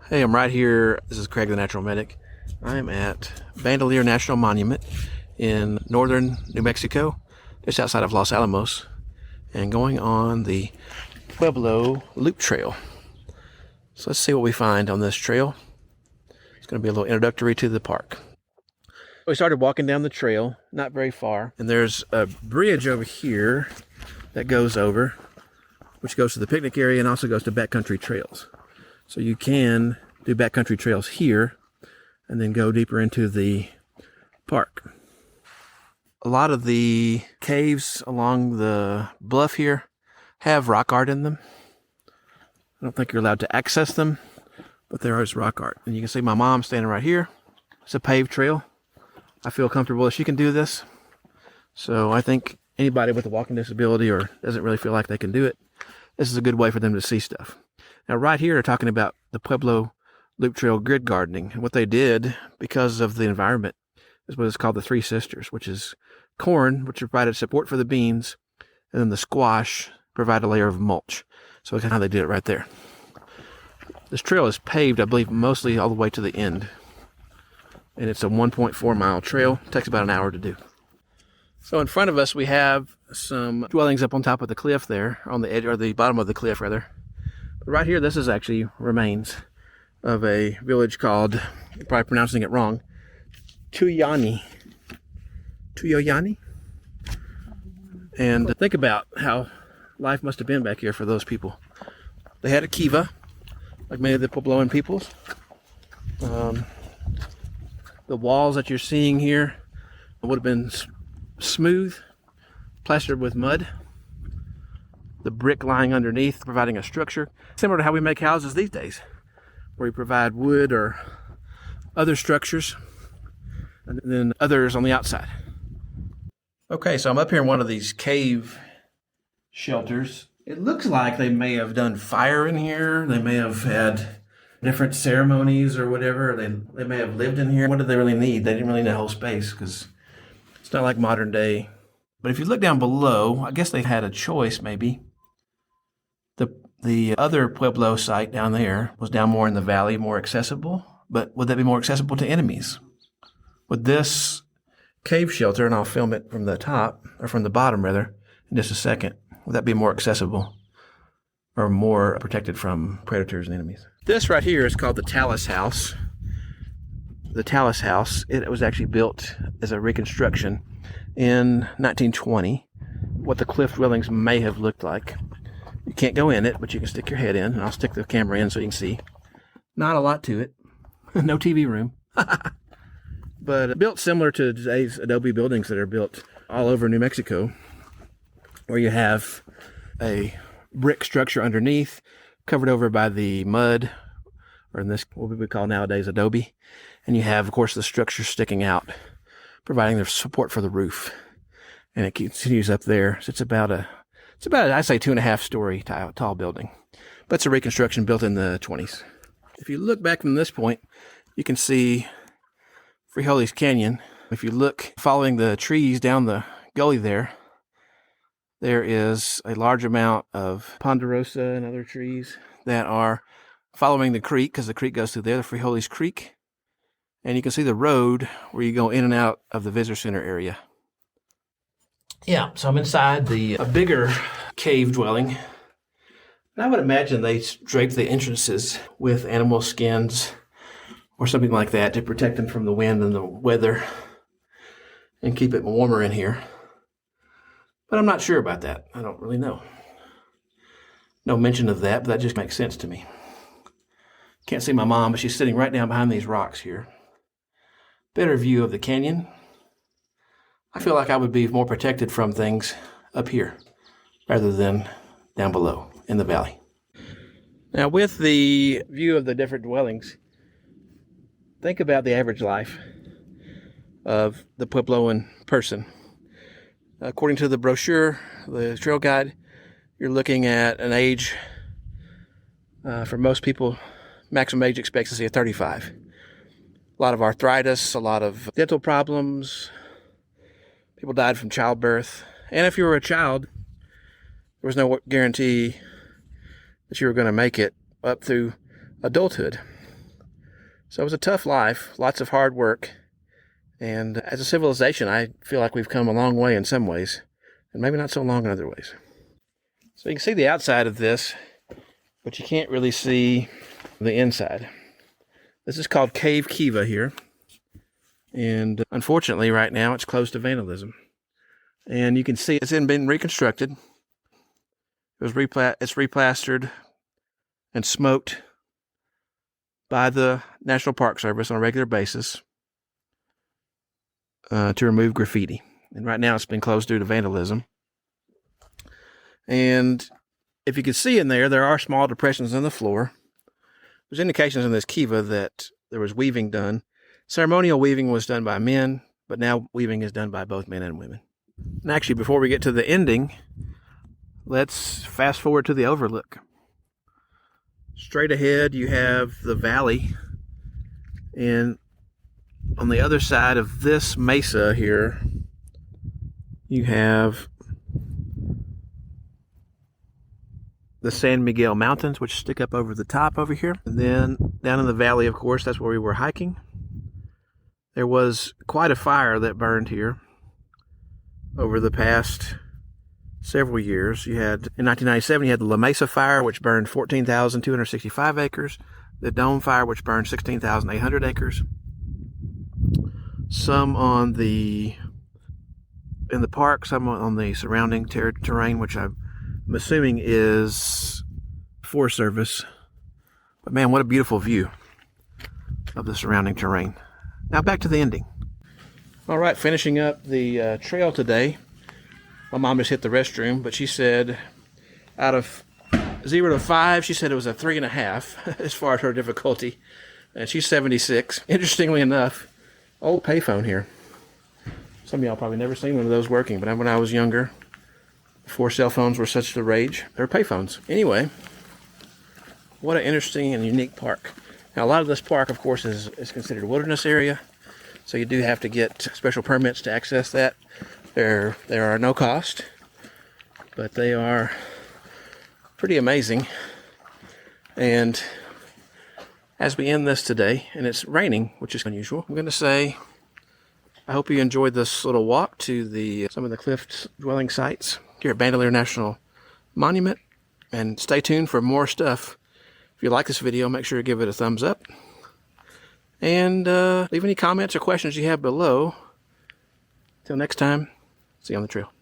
Hey, I'm right here. This is Craig, the Natural Medic. I'm at Bandelier National Monument in northern New Mexico, just outside of Los Alamos, and going on the Pueblo Loop Trail. So let's see what we find on this trail. It's going to be a little introductory to the park. We started walking down the trail, not very far, and there's a bridge over here that goes over, which goes to the picnic area and also goes to backcountry trails. So you can do backcountry trails here and then go deeper into the park. A lot of the caves along the bluff here have rock art in them. I don't think you're allowed to access them, but there is rock art. And you can see my mom standing right here. It's a paved trail. I feel comfortable that she can do this. So I think anybody with a walking disability or doesn't really feel like they can do it, this is a good way for them to see stuff. Now, right here, they're talking about the Pueblo Loop Trail grid gardening. And what they did, because of the environment, is what is called the Three Sisters, which is corn, which provided support for the beans, and then the squash provided a layer of mulch. So that's how they did it right there. This trail is paved, I believe, mostly all the way to the end. And it's a 1.4 mile trail. It takes about an hour to do. So in front of us, we have some dwellings up on top of the cliff there, on the edge, or the bottom of the cliff, rather. Right here, this is actually remains of a village called, I'm probably pronouncing it wrong, Tuyani. And think about how life must have been back here for those people. They had a kiva, like many of the Puebloan peoples. The walls that you're seeing here would have been smooth, plastered with mud. The brick lying underneath, providing a structure, similar to how we make houses these days, where we provide wood or other structures, and then others on the outside. Okay, so I'm up here in one of these cave shelters. It looks like they may have done fire in here. They may have had different ceremonies or whatever. They may have lived in here. What did they really need? They didn't really need a whole space because it's not like modern day. But if you look down below, I guess they had a choice maybe. The other Pueblo site down there was down more in the valley, more accessible. But would that be more accessible to enemies? Would this cave shelter, and I'll film it from the top, or from the bottom rather, in just a second, would that be more accessible or more protected from predators and enemies? This right here is called the Talus House. The Talus House, it was actually built as a reconstruction in 1920. What the cliff dwellings may have looked like. You can't go in it, but you can stick your head in, and I'll stick the camera in so you can see. Not a lot to it. No TV room. But built similar to today's adobe buildings that are built all over New Mexico, where you have a brick structure underneath, covered over by the mud, or in this, what we would call nowadays adobe. And you have, of course, the structure sticking out, providing the support for the roof. And it continues up there. So it's about I'd say 2.5 story tall building. But it's a reconstruction built in the 20s. If you look back from this point, you can see Freeholie's Canyon. If you look following the trees down the gully there is a large amount of ponderosa and other trees that are following the creek, because the creek goes through there, the Freeholie's Creek. And you can see the road where you go in and out of the visitor center area. Yeah, so I'm inside a bigger cave dwelling. And I would imagine they drape the entrances with animal skins or something like that to protect them from the wind and the weather and keep it warmer in here. But I'm not sure about that. I don't really know. No mention of that, but that just makes sense to me. Can't see my mom, but she's sitting right down behind these rocks here. Better view of the canyon. I feel like I would be more protected from things up here rather than down below in the valley. Now, with the view of the different dwellings, think about the average life of the Puebloan person. According to the brochure, the trail guide, you're looking at an age, for most people, maximum age expectancy of 35. A lot of arthritis, a lot of dental problems. People died from childbirth. And if you were a child, there was no guarantee that you were going to make it up through adulthood. So it was a tough life, lots of hard work. And as a civilization, I feel like we've come a long way in some ways, and maybe not so long in other ways. So you can see the outside of this, but you can't really see the inside. This is called Cave Kiva here. And unfortunately, right now, it's close to vandalism. And you can see it's been reconstructed. It's replastered and smoked by the National Park Service on a regular basis to remove graffiti. And right now, it's been closed due to vandalism. And if you can see in there, there are small depressions in the floor. There's indications in this kiva that there was weaving done. Ceremonial weaving was done by men, but now weaving is done by both men and women. And actually, before we get to the ending, let's fast forward to the overlook. Straight ahead, you have the valley, and on the other side of this mesa here, you have the San Miguel Mountains, which stick up over the top over here. And then down in the valley, of course, that's where we were hiking. There was quite a fire that burned here over the past several years. You had, in 1997, you had the La Mesa fire, which burned 14,265 acres. The Dome fire, which burned 16,800 acres. Some in the park, some on the surrounding terrain, which I'm assuming is Forest Service. But man, what a beautiful view of the surrounding terrain. Now back to the ending. All right, finishing up the trail today. My mom just hit the restroom, but she said out of 0 to 5, she said it was a 3.5 as far as her difficulty. And she's 76. Interestingly enough, old payphone here. Some of y'all probably never seen one of those working, but when I was younger, before cell phones were such the rage, they were payphones. Anyway, what an interesting and unique park. Now, a lot of this park, of course, is considered a wilderness area, so you do have to get special permits to access that. There are no cost, but they are pretty amazing. And as we end this today, and it's raining, which is unusual, I'm going to say I hope you enjoyed this little walk to some of the cliff dwelling sites here at Bandelier National Monument, and stay tuned for more stuff. If you like this video, make sure to give it a thumbs up, and leave any comments or questions you have below. Till next time, see you on the trail.